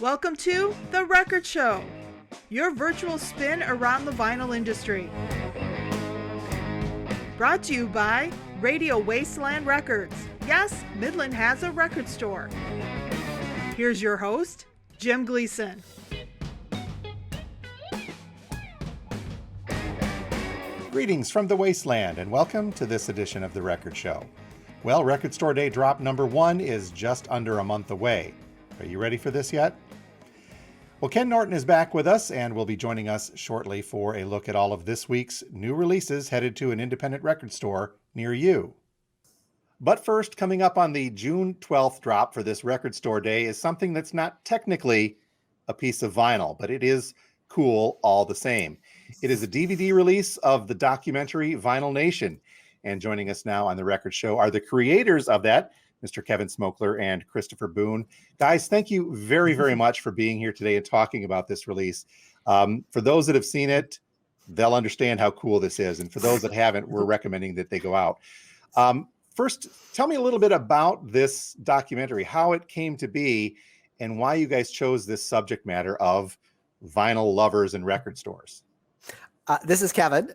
Welcome to The Record Show, your virtual spin around the vinyl industry. Brought to you by Radio Wasteland Records. Yes, Midland has a record store. Here's your host, Jim Gleason. Greetings from the Wasteland and welcome to this edition of The Record Show. Well, Record Store Day drop number 1 is just under a month away. Are you ready for this yet? Well, Ken Norton is back with us and will be joining us shortly for a look at all of this week's new releases headed to an independent record store near you. But first, coming up on the June 12th drop for this Record Store Day is something that's not technically a piece of vinyl, but it is cool all the same. It is a DVD release of the documentary Vinylnation. And joining us now on The Record Show are the creators of that, Mr. Kevin Smokler and Christopher Boone. Guys, thank you very, very much for being here today and talking about this release. For those that have seen it, they'll understand how cool this is. And for those that haven't, we're recommending that they go out. First, tell me a little bit about this documentary, how it came to be, and why you guys chose this subject matter of vinyl lovers and record stores. This is Kevin.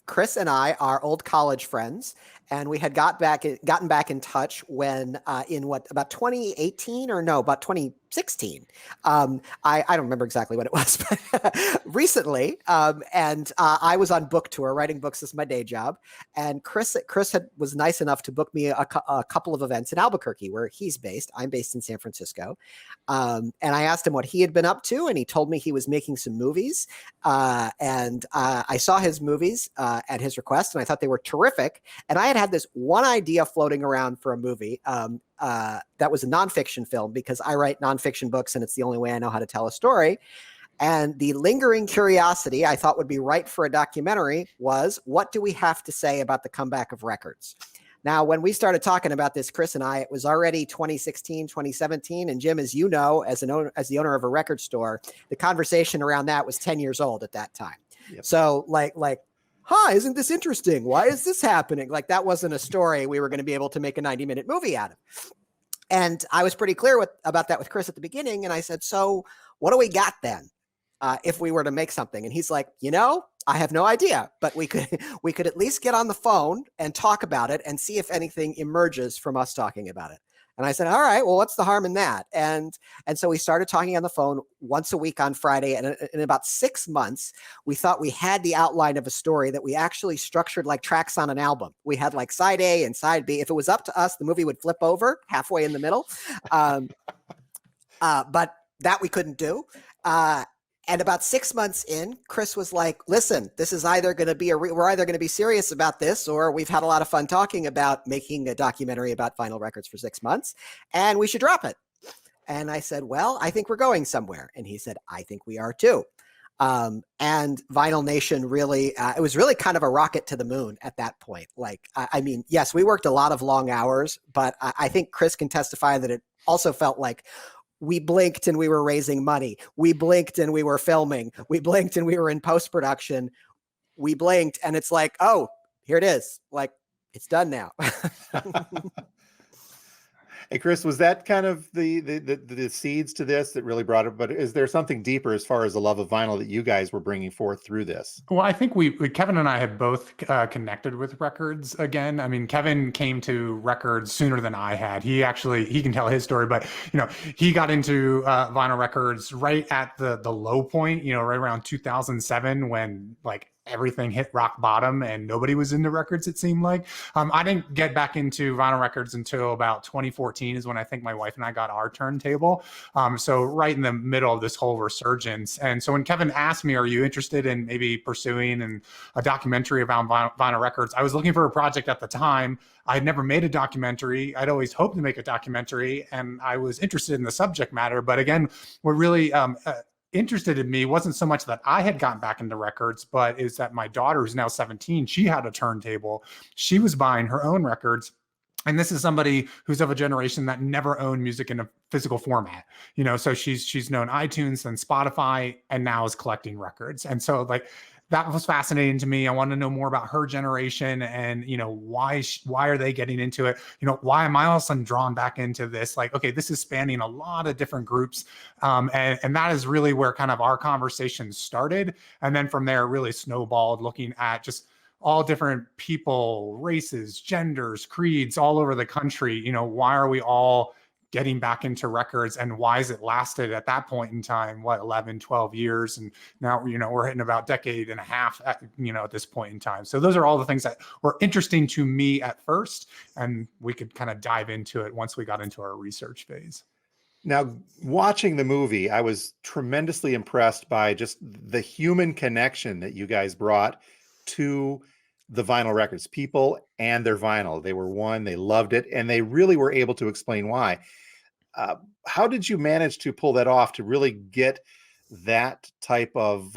Chris and I are old college friends, and we had gotten back in touch when about 2018 or no, about 2016. I don't remember exactly what it was, but recently. And I was on book tour, writing books. This is my day job. And Chris was nice enough to book me a couple of events in Albuquerque, where he's based. I'm based in San Francisco. And I asked him what he had been up to, and he told me he was making some movies. And I saw his movies at his request, and I thought they were terrific. And I had this one idea floating around for a movie that was a nonfiction film, because I write nonfiction books and it's the only way I know how to tell a story. And the lingering curiosity I thought would be right for a documentary was, what do we have to say about the comeback of records? Now, when we started talking about this, Chris and I, it was already 2016, 2017. And Jim, as you know, as the owner of a record store, the conversation around that was 10 years old at that time. Yep. So isn't this interesting? Why is this happening? Like, that wasn't a story we were going to be able to make a 90-minute movie out of. And I was pretty clear about that with Chris at the beginning. And I said, so what do we got then if we were to make something? And he's like, I have no idea, but we could at least get on the phone and talk about it and see if anything emerges from us talking about it. And I said, all right, well, what's the harm in that? And so we started talking on the phone once a week on Friday. And in about 6 months, we thought we had the outline of a story that we actually structured like tracks on an album. We had like side A and side B. If it was up to us, the movie would flip over halfway in the middle. But that we couldn't do. And about 6 months in, Chris was like, listen, this is either going to be we're either going to be serious about this, or we've had a lot of fun talking about making a documentary about vinyl records for 6 months, and we should drop it. And I said, well, I think we're going somewhere. And he said, I think we are too. And Vinylnation really, it was really kind of a rocket to the moon at that point. Yes, we worked a lot of long hours, but I think Chris can testify that it also felt like we blinked and we were raising money. We blinked and we were filming. We blinked and we were in post-production. We blinked and it's like, oh, here it is. Like, it's done now. Hey, Chris, was that kind of the seeds to this that really brought it? But is there something deeper as far as the love of vinyl that you guys were bringing forth through this? Well, I think Kevin and I have both connected with records again. I mean, Kevin came to records sooner than I had. He can tell his story, but he got into vinyl records right at the low point, right around 2007, when everything hit rock bottom and nobody was into records, it seemed like. I didn't get back into vinyl records until about 2014 is when I think my wife and I got our turntable. So right in the middle of this whole resurgence. And so when Kevin asked me, are you interested in maybe pursuing a documentary about vinyl records? I was looking for a project at the time. I had never made a documentary. I'd always hoped to make a documentary, and I was interested in the subject matter. But again, we're really interested in me wasn't so much that I had gotten back into records, but is that my daughter, who's now 17, she had a turntable. She was buying her own records. And this is somebody who's of a generation that never owned music in a physical format, so she's known iTunes and Spotify, and now is collecting records. And so that was fascinating to me. I wanted to know more about her generation and, why are they getting into it? Why am I all of a sudden drawn back into this? Like, okay, this is spanning a lot of different groups. And that is really where kind of our conversation started. And then from there, really snowballed, looking at just all different people, races, genders, creeds all over the country. Why are we all getting back into records, and why has it lasted at that point in time, 11, 12 years? And now, we're hitting about decade and a half at this point in time. So those are all the things that were interesting to me at first, and we could kind of dive into it once we got into our research phase. Now, watching the movie, I was tremendously impressed by just the human connection that you guys brought to the vinyl records, people and their vinyl. They were one, they loved it, and they really were able to explain why. How did you manage to pull that off, to really get that type of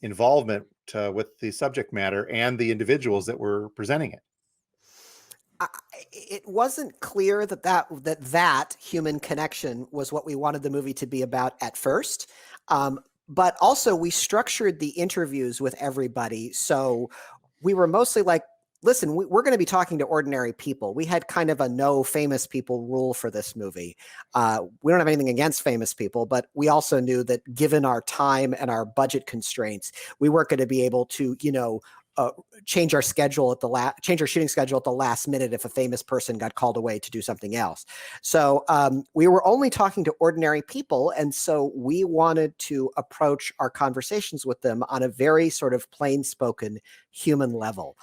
involvement with the subject matter and the individuals that were presenting it? It wasn't clear that human connection was what we wanted the movie to be about at first. But also we structured the interviews with everybody. So we were mostly like, listen, we're going to be talking to ordinary people. We had kind of a no famous people rule for this movie. We don't have anything against famous people, but we also knew that given our time and our budget constraints, we weren't going to be able to, change our shooting schedule at the last minute if a famous person got called away to do something else. So we were only talking to ordinary people. And so we wanted to approach our conversations with them on a very sort of plain spoken human level.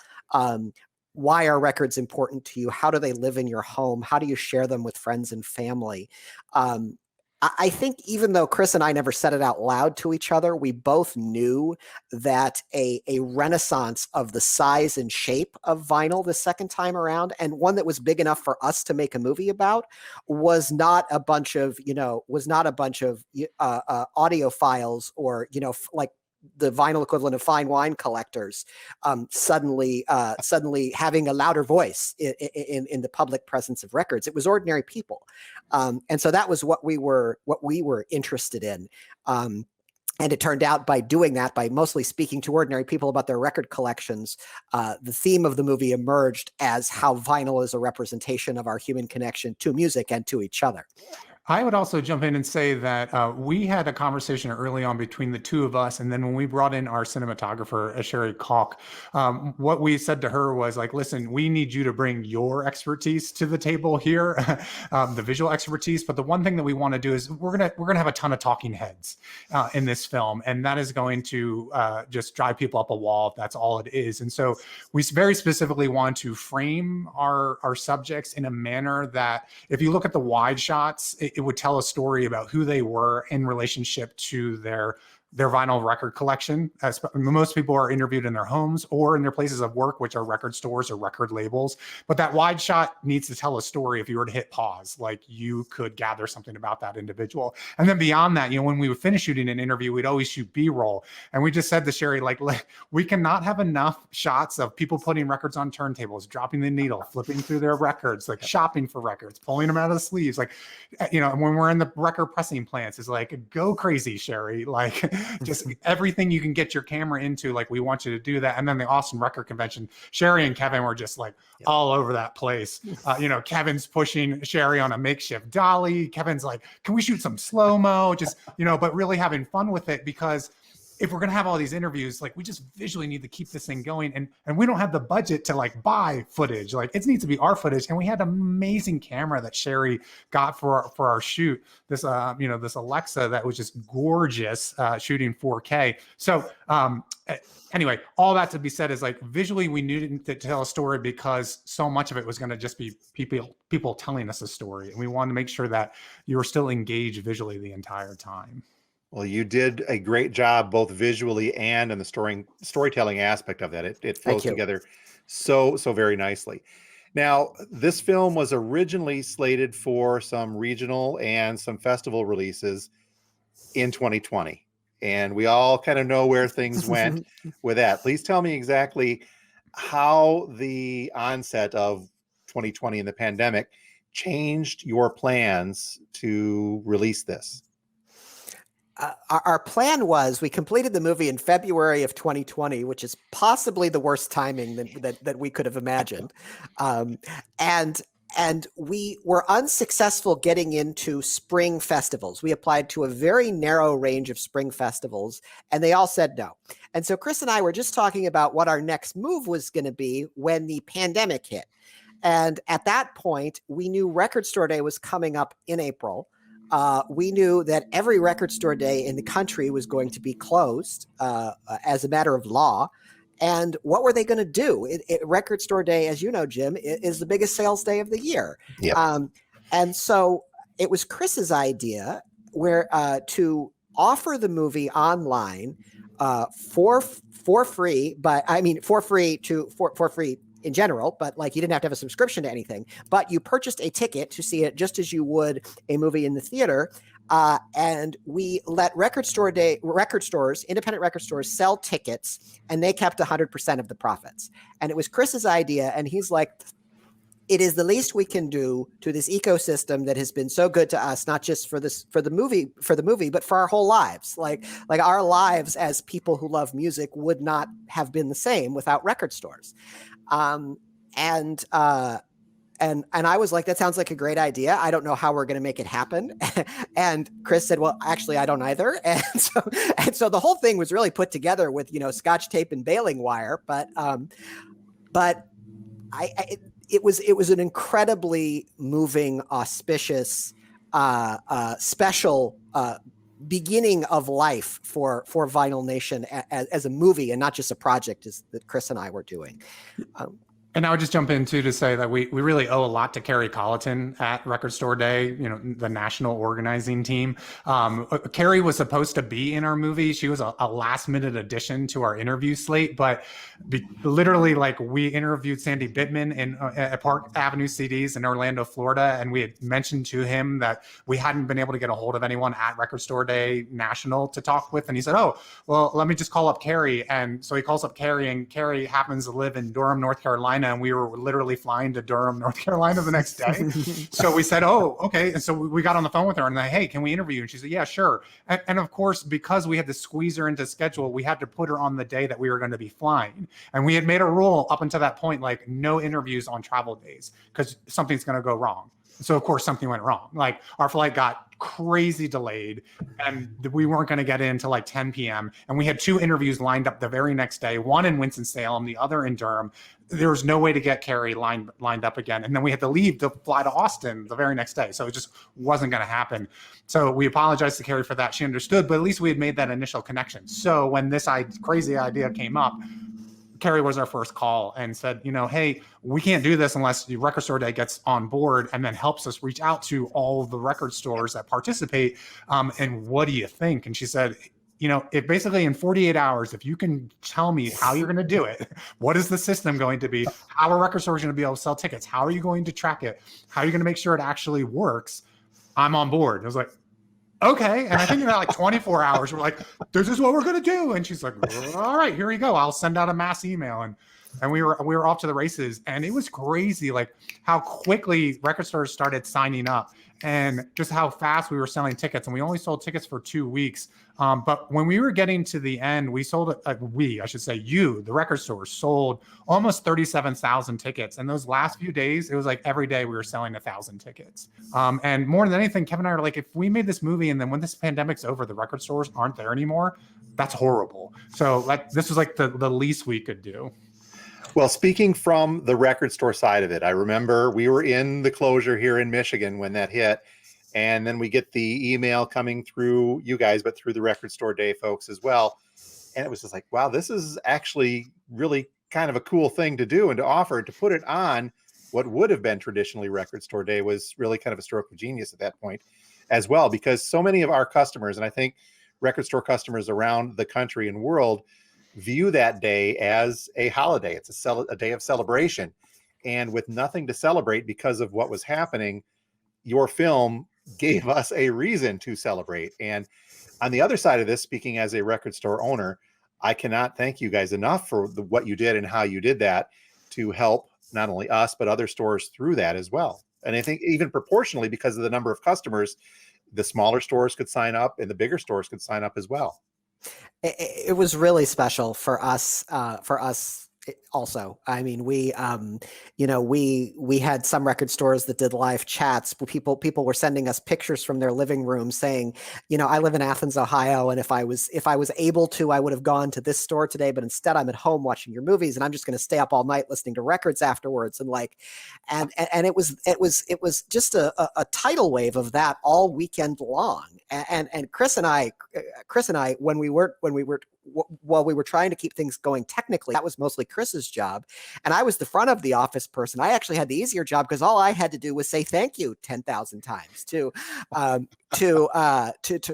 Why are records important to you? How do they live in your home? How do you share them with friends and family? I think even though Chris and I never said it out loud to each other, we both knew that a renaissance of the size and shape of vinyl the second time around, and one that was big enough for us to make a movie about, was not a bunch of audiophiles or, like the vinyl equivalent of fine wine collectors suddenly having a louder voice in the public presence of records. It was ordinary people. And so that was what we were interested in. And it turned out by doing that, by mostly speaking to ordinary people about their record collections, the theme of the movie emerged as how vinyl is a representation of our human connection to music and to each other. I would also jump in and say that we had a conversation early on between the two of us. And then when we brought in our cinematographer, Sherry Kalk, what we said to her was like, listen, we need you to bring your expertise to the table here, the visual expertise. But the one thing that we want to do is we're gonna have a ton of talking heads in this film. And that is going to just drive people up a wall if that's all it is. And so we very specifically want to frame our subjects in a manner that if you look at the wide shots, it would tell a story about who they were in relationship to their vinyl record collection. As most people are interviewed in their homes or in their places of work, which are record stores or record labels. But that wide shot needs to tell a story. If you were to hit pause, like you could gather something about that individual. And then beyond that, when we would finish shooting an interview, we'd always shoot B-roll. And we just said to Sherry, like, we cannot have enough shots of people putting records on turntables, dropping the needle, flipping through their records, like shopping for records, pulling them out of the sleeves. Like, when we're in the record pressing plants, it's like, go crazy, Sherry. Like, just everything you can get your camera into, like we want you to do that. And then the Austin Record Convention, Sherry and Kevin were just like all over that place. Kevin's pushing Sherry on a makeshift dolly. Kevin's like, can we shoot some slow-mo? Just, but really having fun with it, because if we're going to have all these interviews, like we just visually need to keep this thing going. And we don't have the budget to like buy footage. Like it needs to be our footage. And we had an amazing camera that Sherry got for our shoot. This, this Alexa that was just gorgeous, shooting 4K. So anyway, all that to be said is like visually we needed to tell a story because so much of it was going to just be people telling us a story. And we wanted to make sure that you were still engaged visually the entire time. Well, you did a great job both visually and in the storytelling aspect of that. It flows together so very nicely. Now, this film was originally slated for some regional and some festival releases in 2020. And we all kind of know where things went with that. Please tell me exactly how the onset of 2020 and the pandemic changed your plans to release this. our plan was we completed the movie in February of 2020, which is possibly the worst timing that we could have imagined. And we were unsuccessful getting into spring festivals. We applied to a very narrow range of spring festivals, and they all said no. And so Chris and I were just talking about what our next move was going to be when the pandemic hit. And at that point, we knew Record Store Day was coming up in April. We knew that every record store day in the country was going to be closed as a matter of law. And what were they going to do? Record Store Day, as you know, Jim, is the biggest sales day of the year. Yep. And so it was Chris's idea to offer the movie online for free, but I mean for free in general, but like you didn't have to have a subscription to anything, but you purchased a ticket to see it just as you would a movie in the theater. And we let independent record stores sell tickets, and they kept 100% of the profits. And it was Chris's idea. And he's like, it is the least we can do to this ecosystem that has been so good to us, not just for the movie, but for our whole lives. Like our lives as people who love music would not have been the same without record stores. And I was like, that sounds like a great idea. I don't know how we're going to make it happen. And Chris said, well, actually, I don't either. And so the whole thing was really put together with, Scotch tape and baling wire. But it was an incredibly moving, auspicious, special beginning of life for vinylnation as a movie, and not just a project that Chris and I were doing. And I would just jump in too to say that we really owe a lot to Carrie Colleton at Record Store Day, the national organizing team. Carrie was supposed to be in our movie. She was a last minute addition to our interview slate, but literally we interviewed Sandy Bittman at Park Avenue CDs in Orlando, Florida. And we had mentioned to him that we hadn't been able to get a hold of anyone at Record Store Day National to talk with. And he said, oh, well, let me just call up Carrie. And so he calls up Carrie, and Carrie happens to live in Durham, North Carolina. And we were literally flying to Durham, North Carolina the next day. So we said, oh, okay. And so we got on the phone with her and like, hey, can we interview you? And she said, yeah, sure. And of course, because we had to squeeze her into schedule, we had to put her on the day that we were going to be flying. And we had made a rule up until that point, like no interviews on travel days because something's going to go wrong. So of course something went wrong. Like our flight got crazy delayed and we weren't going to get in until 10 p.m. And we had 2 interviews lined up the very next day, one in Winston-Salem, the other in Durham. There was no way to get Carrie lined up again. And then we had to leave to fly to Austin the very next day. So it just wasn't going to happen. So we apologized to Carrie for that. She understood, but at least we had made that initial connection. So when this crazy idea came up, Carrie was our first call and said, hey, we can't do this unless the Record Store Day gets on board and then helps us reach out to all the record stores that participate. And what do you think? And she said, if basically in 48 hours, if you can tell me how you're going to do it, what is the system going to be? How are record stores going to be able to sell tickets? How are you going to track it? How are you going to make sure it actually works? I'm on board. And I was like, okay. And I think in about 24 hours, we're like, this is what we're going to do. And she's like, all right, here we go. I'll send out a mass email. And we were off to the races. And it was crazy, how quickly record stores started signing up and just how fast we were selling tickets. And we only sold tickets for 2 weeks. But when we were getting to the end, we sold, the record store sold almost 37,000 tickets. And those last few days, it was every day we were selling 1,000 tickets. And more than anything, Kevin and I are like, if we made this movie and then when this pandemic's over, the record stores aren't there anymore, that's horrible. So this was the least we could do. Well, speaking from the record store side of it, I remember we were in the closure here in Michigan when that hit. And then we get the email coming through you guys, but through the Record Store Day folks as well. And it was just like, wow, this is actually really kind of a cool thing to do and to offer. To put it on what would have been traditionally Record Store Day was really kind of a stroke of genius at that point as well, because so many of our customers, and I think record store customers around the country and world, view that day as a holiday. It's a day of celebration. And with nothing to celebrate because of what was happening, your film gave us a reason to celebrate. And on the other side of this, speaking as a record store owner, I cannot thank you guys enough for what you did and how you did that to help not only us, but other stores through that as well. And I think even proportionally, because of the number of customers, the smaller stores could sign up and the bigger stores could sign up as well. It was really special for us. Also, I mean, we had some record stores that did live chats. People were sending us pictures from their living room saying, I live in Athens, Ohio, and if I was able to, I would have gone to this store today, but instead I'm at home watching your movies, and I'm just going to stay up all night listening to records afterwards. And it was just a tidal wave of that all weekend long. And Chris and I, while we were trying to keep things going technically, that was mostly Chris's job. And I was the front of the office person. I actually had the easier job because all I had to do was say thank you 10,000 times to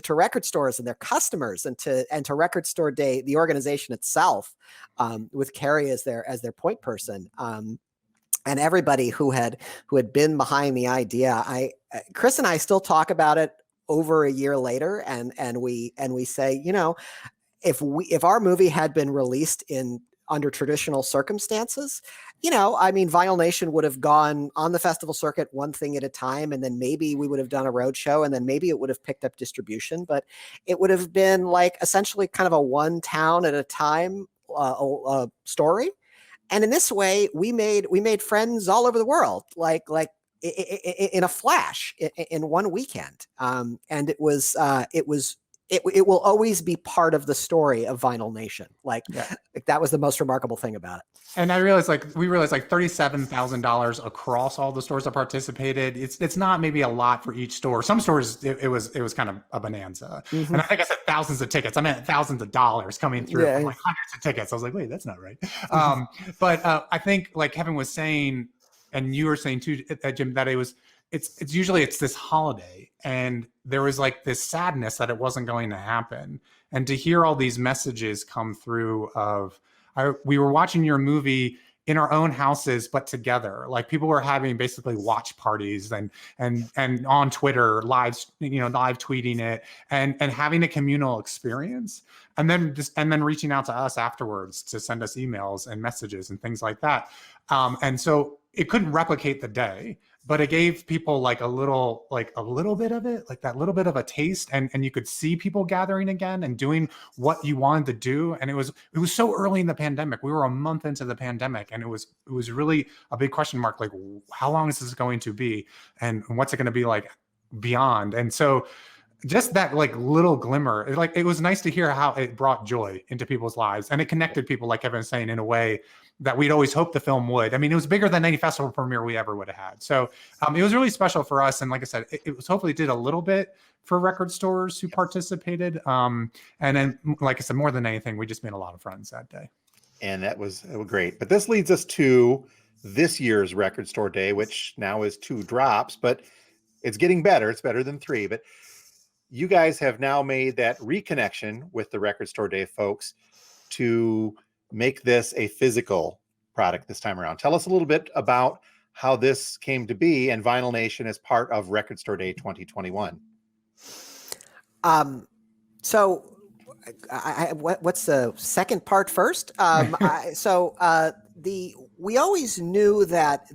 record stores and their customers, and to Record Store Day, the organization itself, with Carrie as their point person. And everybody who had been behind the idea. Chris and I still talk about it over a year later, and we say, if our movie had been released under traditional circumstances, vinylnation would have gone on the festival circuit one thing at a time, and then maybe we would have done a road show, and then maybe it would have picked up distribution, but it would have been like essentially kind of a one town at a time story. And in this way, we made friends all over the world, like in a flash, in one weekend. And it will always be part of the story of Vinyl Nation. Like that was the most remarkable thing about it. And we realized $37,000 across all the stores that participated. It's not maybe a lot for each store. Some stores it was kind of a bonanza. Mm-hmm. And I think I said thousands of tickets. I meant thousands of dollars coming through, from like hundreds of tickets. I was like, wait, that's not right. But I think, like Kevin was saying, and you were saying too, Jim, that it's usually this holiday, and there was like this sadness that it wasn't going to happen. And to hear all these messages come through we were watching your movie in our own houses, but together. Like people were having basically watch parties and on Twitter live tweeting it and having a communal experience, and then reaching out to us afterwards to send us emails and messages and things like that. And so it couldn't replicate the day, but it gave people like a little bit of it, like that little bit of a taste, and you could see people gathering again and doing what you wanted to do. And it was so early in the pandemic. We were a month into the pandemic, and it was really a big question mark, like how long is this going to be, and what's it going to be like beyond? And so just that like little glimmer, it was nice to hear how it brought joy into people's lives, and it connected people, like Kevin was saying, in a way that we'd always hoped the film would. I mean, it was bigger than any festival premiere we ever would have had. So it was really special for us. And like I said, it was hopefully did a little bit for record stores who participated. And then, like I said, more than anything, we just made a lot of friends that day. And it was great. But this leads us to this year's Record Store Day, which now is 2 drops, but it's getting better. It's better than 3. But you guys have now made that reconnection with the Record Store Day folks to make this a physical product this time around. Tell us a little bit about how this came to be and Vinyl Nation as part of Record Store Day 2021. So what's the second part first? We always knew that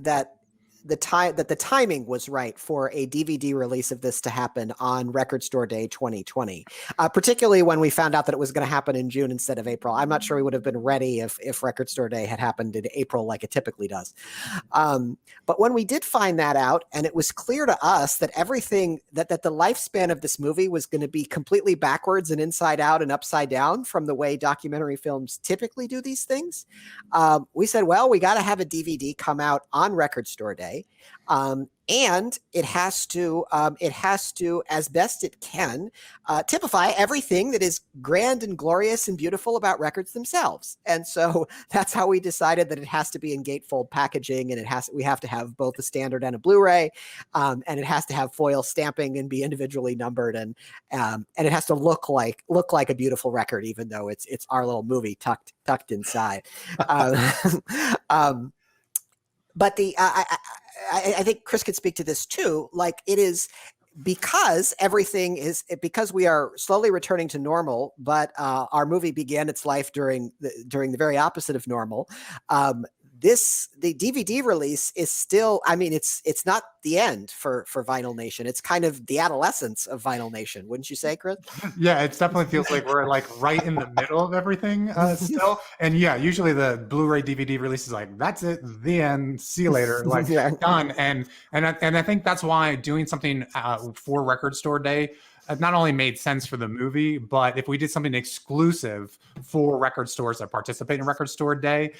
the timing was right for a DVD release of this to happen on Record Store Day 2020, particularly when we found out that it was going to happen in June instead of April. I'm not sure we would have been ready if Record Store Day had happened in April like it typically does. But when we did find that out, and it was clear to us that everything, that the lifespan of this movie was going to be completely backwards and inside out and upside down from the way documentary films typically do these things, we said, well, we got to have a DVD come out on Record Store Day. And it has to, as best it can, typify everything that is grand and glorious and beautiful about records themselves. And so that's how we decided that it has to be in gatefold packaging, and we have to have both a standard and a Blu-ray, and it has to have foil stamping and be individually numbered, and it has to look like a beautiful record, even though it's our little movie tucked inside. But I think Chris could speak to this too. Like, it is because because we are slowly returning to normal, but our movie began its life during the very opposite of normal. the DVD release is still, I mean, it's not the end for Vinyl Nation. It's kind of the adolescence of Vinyl Nation, wouldn't you say, Chris? Yeah, it definitely feels like we're like right in the middle of everything still. And yeah, usually the Blu-ray DVD release is like, that's it, the end, see you later, like done. And I think that's why doing something for Record Store Day not only made sense for the movie, but if we did something exclusive for record stores that participate in Record Store Day,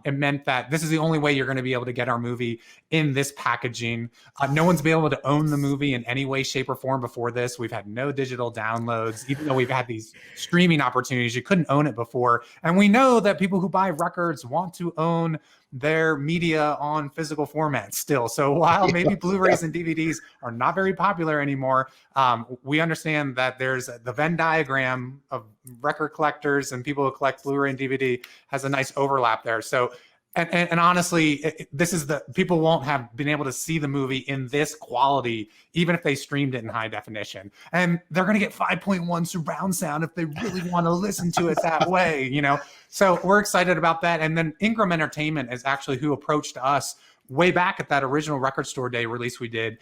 it meant that this is the only way you're going to be able to get our movie in this packaging. No one's been able to own the movie in any way, shape, or form before this. We've had no digital downloads, even though we've had these streaming opportunities. You couldn't own it before. And we know that people who buy records want to own their media on physical formats still. So while maybe Blu-rays and DVDs are not very popular anymore, we understand that there's the Venn diagram of record collectors and people who collect Blu-ray and DVD has a nice overlap there. So, and honestly, this is people won't have been able to see the movie in this quality, even if they streamed it in high definition. And they're going to get 5.1 surround sound if they really want to listen to it that way, you know? So we're excited about that. And then Ingram Entertainment is actually who approached us way back at that original Record Store Day release we did.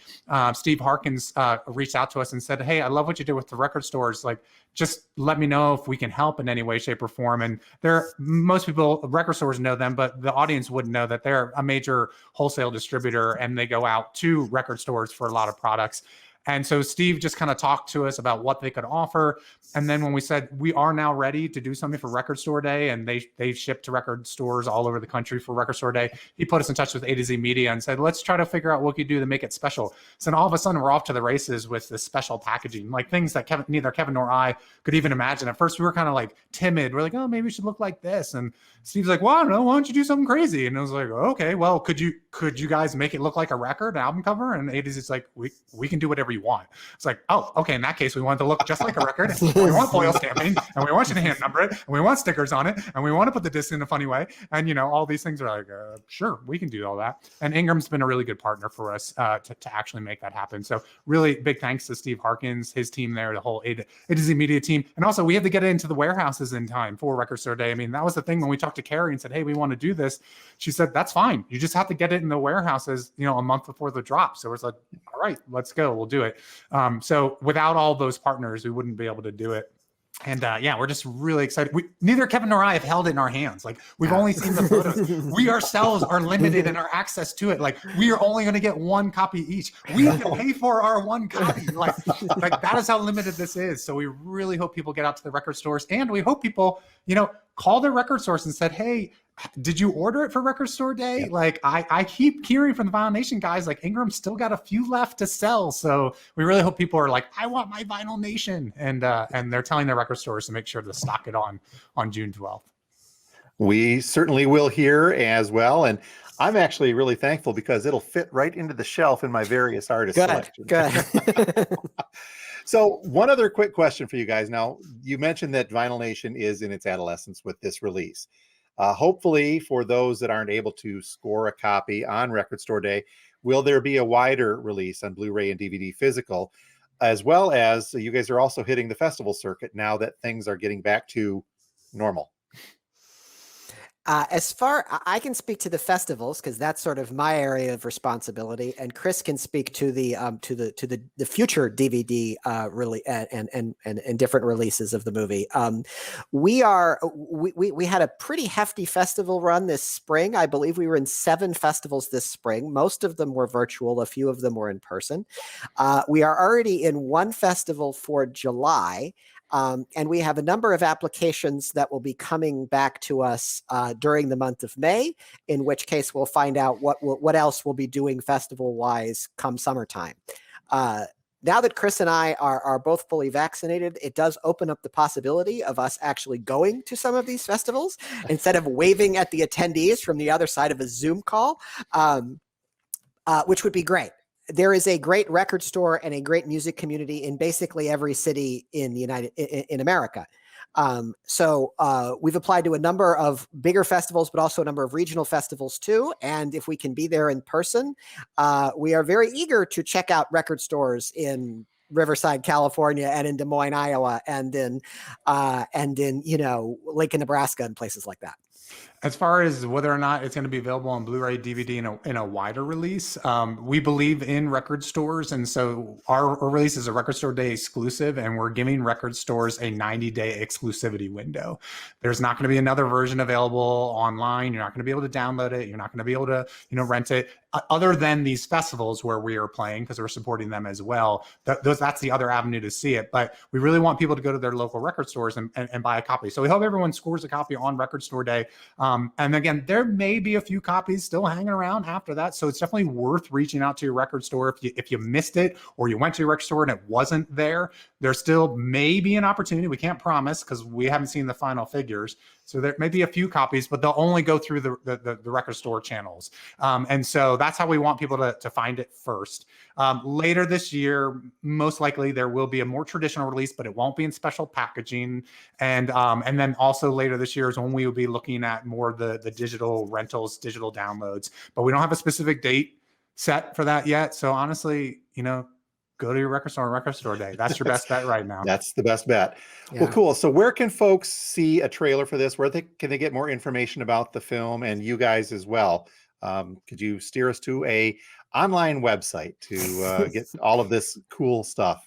Steve Harkins reached out to us and said, hey, I love what you did with the record stores. Like, just let me know if we can help in any way, shape, or form. And most people, record stores know them, but the audience wouldn't know that they're a major wholesale distributor and they go out to record stores for a lot of products. And so Steve just kind of talked to us about what they could offer. And then when we said, we are now ready to do something for Record Store Day, and they ship to record stores all over the country for Record Store Day, he put us in touch with A to Z Media and said, let's try to figure out what we could do to make it special. So then all of a sudden we're off to the races with this special packaging, like things that neither Kevin nor I could even imagine. At first we were kind of like timid. We're like, oh, maybe it should look like this. And Steve's like, well, I don't know, why don't you do something crazy? And I was like, okay, well, could you guys make it look like a record, an album cover? And A to Z's like, we can do whatever you want. It's like, oh, okay, in that case, we want it to look just like a record. And we want foil stamping, and we want you to hand number it, and we want stickers on it, and we want to put the disc in a funny way. And, you know, all these things are like, sure, we can do all that. And Ingram's been a really good partner for us to actually make that happen. So really big thanks to Steve Harkins, his team there, the whole A to Z Media team. And also, we had to get it into the warehouses in time for Record Store Day. I mean, that was the thing when we talked to Carrie and said, hey, we want to do this. She said, that's fine. You just have to get it in the warehouses, you know, a month before the drop. So it's like, all right, let's go. We'll do it. So without all those partners, we wouldn't be able to do it. And yeah, we're just really excited. Neither Kevin nor I have held it in our hands. Like, we've only seen the photos. We ourselves are limited in our access to it. Like, we are only going to get one copy each. We have to pay for our one copy. Like that is how limited this is. So we really hope people get out to the record stores, and we hope people, you know, call their record stores and said, hey, did you order it for Record Store Day? Yeah. Like, I keep hearing from the Vinyl Nation guys, like, Ingram's still got a few left to sell. So we really hope people are like, I want my Vinyl Nation. And they're telling their record stores to make sure to stock it on June 12th. We certainly will here as well. And I'm actually really thankful because it'll fit right into the shelf in my various artist selections. Good. So one other quick question for you guys. Now, you mentioned that Vinyl Nation is in its adolescence with this release. Hopefully, for those that aren't able to score a copy on Record Store Day, will there be a wider release on Blu-ray and DVD physical, as well as you guys are also hitting the festival circuit now that things are getting back to normal? As far I can speak to the festivals, because that's sort of my area of responsibility, and Chris can speak to the future DVD really and different releases of the movie. We had a pretty hefty festival run this spring. I believe we were in 7 festivals this spring. Most of them were virtual. A few of them were in person. We are already in one festival for July. And we have a number of applications that will be coming back to us during the month of May, in which case we'll find out what else we'll be doing festival-wise come summertime. Now that Chris and I are both fully vaccinated, it does open up the possibility of us actually going to some of these festivals instead of waving at the attendees from the other side of a Zoom call, which would be great. There is a great record store and a great music community in basically every city in America. So we've applied to a number of bigger festivals, but also a number of regional festivals too. And if we can be there in person, we are very eager to check out record stores in Riverside, California, and in Des Moines, Iowa, and in Lincoln, Nebraska, and places like that. As far as whether or not it's going to be available on Blu-ray, DVD in a wider release, we believe in record stores, and so our release is a Record Store Day exclusive, and we're giving record stores a 90-day exclusivity window. There's not going to be another version available online. You're not going to be able to download it. You're not going to be able to rent it, other than these festivals where we are playing, because we're supporting them as well. That's the other avenue to see it. But we really want people to go to their local record stores and buy a copy. So we hope everyone scores a copy on Record Store Day. And again, there may be a few copies still hanging around after that. So it's definitely worth reaching out to your record store. If you missed it, or you went to your record store and it wasn't there, there still may be an opportunity. We can't promise because we haven't seen the final figures. So there may be a few copies, but they'll only go through the record store channels. And so that's how we want people to find it first. Later this year, most likely there will be a more traditional release, but it won't be in special packaging. And then also later this year is when we will be looking at more of the digital rentals, digital downloads. But we don't have a specific date set for that yet. So honestly, go to your record store on Record Store Day. That's your best bet right now. That's the best bet. Yeah. Well, cool. So where can folks see a trailer for this? Can they get more information about the film and you guys as well? Could you steer us to a online website to get all of this cool stuff?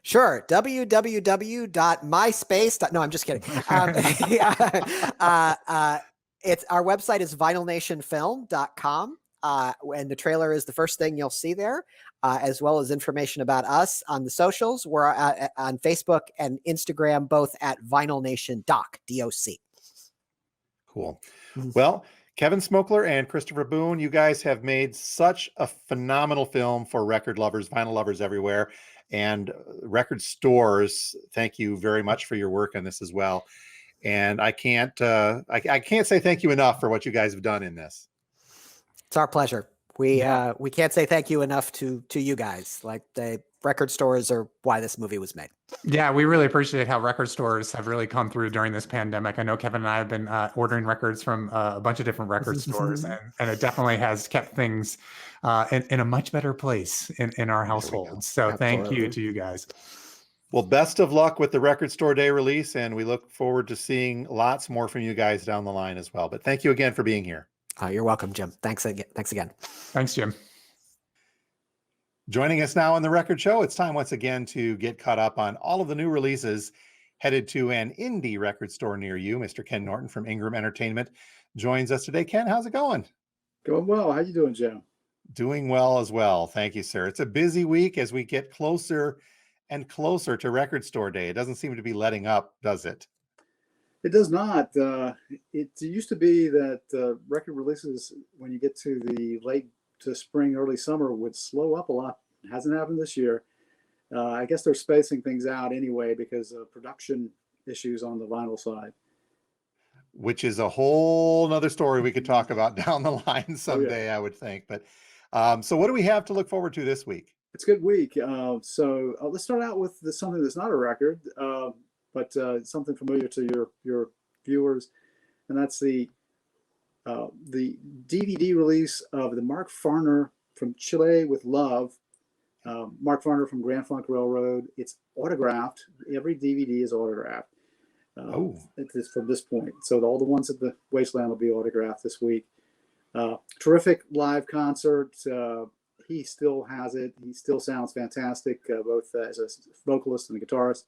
Sure. www.myspace. No, I'm just kidding. It's our website is vinylnationfilm.com. And the trailer is the first thing you'll see there, as well as information about us on the socials. We're on Facebook and Instagram, both at vinylnation.doc, D-O-C. Cool. Well, Kevin Smokler and Christopher Boone, you guys have made such a phenomenal film for record lovers, vinyl lovers everywhere, and record stores. Thank you very much for your work on this as well. And I can't say thank you enough for what you guys have done in this. It's our pleasure. We can't say thank you enough to you guys. Like, the record stores are why this movie was made. Yeah, we really appreciate how record stores have really come through during this pandemic. I know Kevin and I have been ordering records from a bunch of different record stores, and it definitely has kept things in a much better place in our household. So thank you to you guys. Well, best of luck with the Record Store Day release, and we look forward to seeing lots more from you guys down the line as well. But thank you again for being here. You're welcome, Jim. Thanks again. Thanks, Jim. Joining us now on the Record Show, it's time once again to get caught up on all of the new releases headed to an indie record store near you. Mr. Ken Norton from Ingram Entertainment joins us today. Ken, how's it going? Going well. How you doing, Jim? Doing well as well. Thank you, sir. It's a busy week as we get closer and closer to Record Store Day. It doesn't seem to be letting up, does it? It does not. It used to be that record releases, when you get to the late to spring, early summer, would slow up a lot. It hasn't happened this year. I guess they're spacing things out anyway because of production issues on the vinyl side. Which is a whole nother story we could talk about down the line someday, I would think. But so what do we have to look forward to this week? It's a good week. So let's start out with something that's not a record, but something familiar to your viewers, and that's the DVD release of the Mark Farner From Chile with Love. Mark Farner from Grand Funk Railroad. It's autographed. Every DVD is autographed. It's from this point. So all the ones at the Wasteland will be autographed this week. Terrific live concert. He still has it. He still sounds fantastic, both as a vocalist and a guitarist.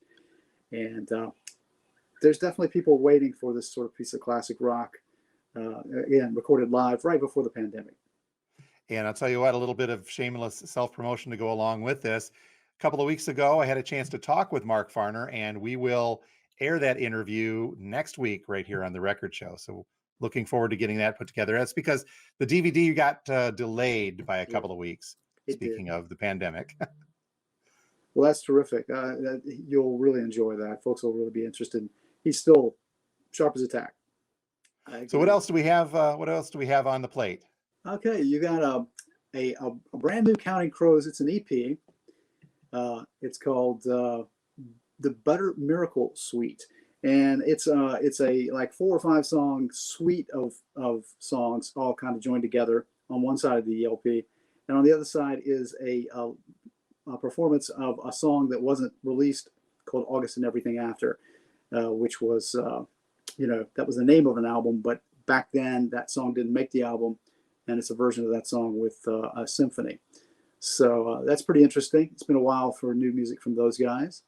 And there's definitely people waiting for this sort of piece of classic rock, again, recorded live right before the pandemic. And I'll tell you what, a little bit of shameless self-promotion to go along with this. A couple of weeks ago, I had a chance to talk with Mark Farner, and we will air that interview next week right here on the Record Show. So looking forward to getting that put together. That's because the DVD got delayed by a couple of weeks, speaking of the pandemic. Well, that's terrific. You'll really enjoy that. Folks will really be interested. He's still sharp as a tack. So what else do we have? What else do we have on the plate? Okay, you got a brand new Counting Crows. It's an EP. It's called the Butter Miracle Suite, and it's a like 4 or 5 song suite of songs all kind of joined together on one side of the LP, and on the other side is a performance of a song that wasn't released called August and Everything After, which was that was the name of an album, but back then that song didn't make the album, and it's a version of that song with a symphony. So that's pretty interesting. It's been a while for new music from those guys.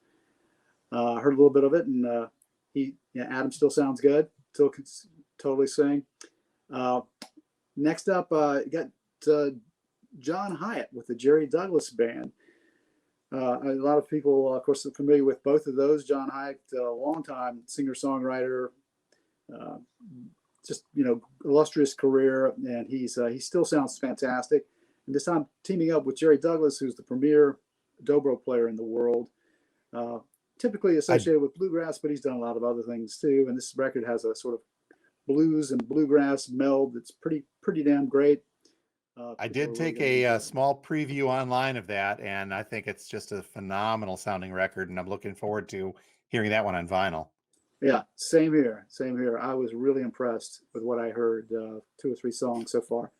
I heard a little bit of it, and Adam still sounds good. Still can totally sing. Next up, you got John Hyatt with the Jerry Douglas Band. A lot of people, of course, are familiar with both of those. John Hyatt, a longtime singer-songwriter, just illustrious career, and he still sounds fantastic. And this time, teaming up with Jerry Douglas, who's the premier dobro player in the world, typically associated with bluegrass, but he's done a lot of other things too. And this record has a sort of blues and bluegrass meld that's pretty damn great. I did take a small preview online of that, and I think it's just a phenomenal sounding record, and I'm looking forward to hearing that one on vinyl. Yeah, same here. I was really impressed with what I heard, 2 or 3 songs so far.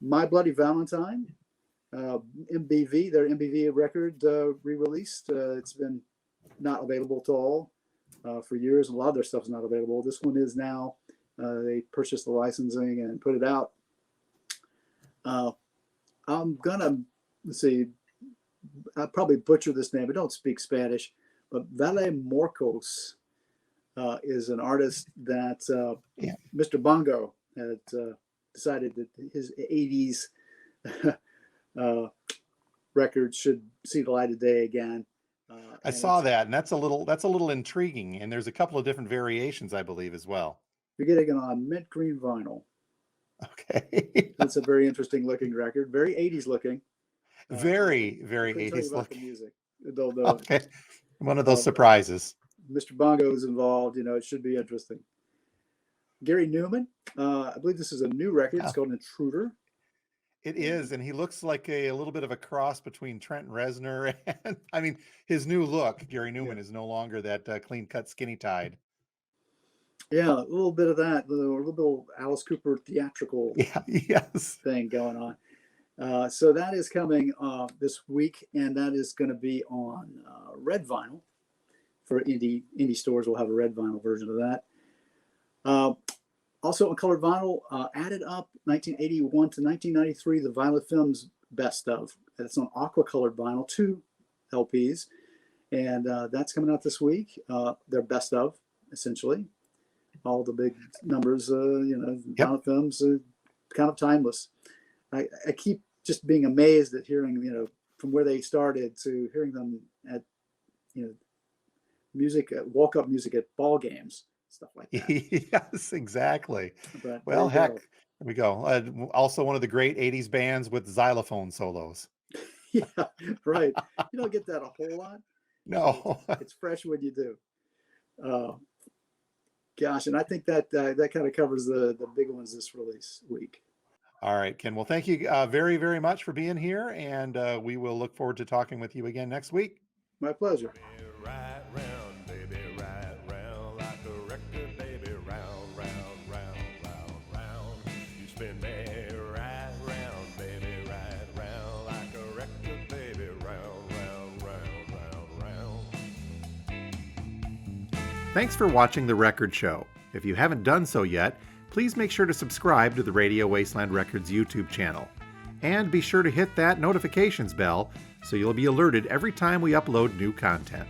My Bloody Valentine, MBV, their MBV record re-released. It's been not available at all for years. A lot of their stuff is not available. This one is now. They purchased the licensing and put it out. I'm gonna, let's see, I'll probably butcher this name. I don't speak Spanish, but Vale Morcos is an artist that Mr. Bongo had decided that his 80s record should see the light of day again. I saw that, and that's a little intriguing. And there's a couple of different variations, I believe, as well. You're getting it on mint green vinyl. Okay. That's a very interesting looking record. Very 80s looking. Very 80s looking. The music. They'll okay. One of those surprises. Mr. Bongo is involved. It should be interesting. Gary Newman. I believe this is a new record. It's called Intruder. It is, and he looks like a little bit of a cross between Trent Reznor and, I mean, his new look. Gary Newman is no longer that clean-cut, skinny-tied. Yeah, a little bit of that, a little bit of Alice Cooper theatrical thing going on. So that is coming this week, and that is going to be on red vinyl. For indie stores, we'll have a red vinyl version of that. Also on colored vinyl, added up 1981 to 1993, the Violet Films Best Of. That's on aqua colored vinyl, 2 LPs, and that's coming out this week. Their best of, essentially. All the big numbers, Violet Films, kind of timeless. I keep just being amazed at hearing, from where they started to hearing them at, music, walk-up music at ball games, stuff like that. Yes, exactly. But well, heck, there we go. Also one of the great 80s bands with xylophone solos. Yeah, right. You don't get that a whole lot. No. It's fresh when you do. Gosh, and I think that kind of covers the big ones this release week. All right, Ken. Well, thank you very, very much for being here, and we will look forward to talking with you again next week. My pleasure. Right round, baby, right round, like a record, baby, round, round, round, round, round. You spin me right round, baby, right round, like a record, baby, round, round, round, round, round. Thanks for watching The Record Show. If you haven't done so yet, please make sure to subscribe to the Radio Wasteland Records YouTube channel. And be sure to hit that notifications bell so you'll be alerted every time we upload new content.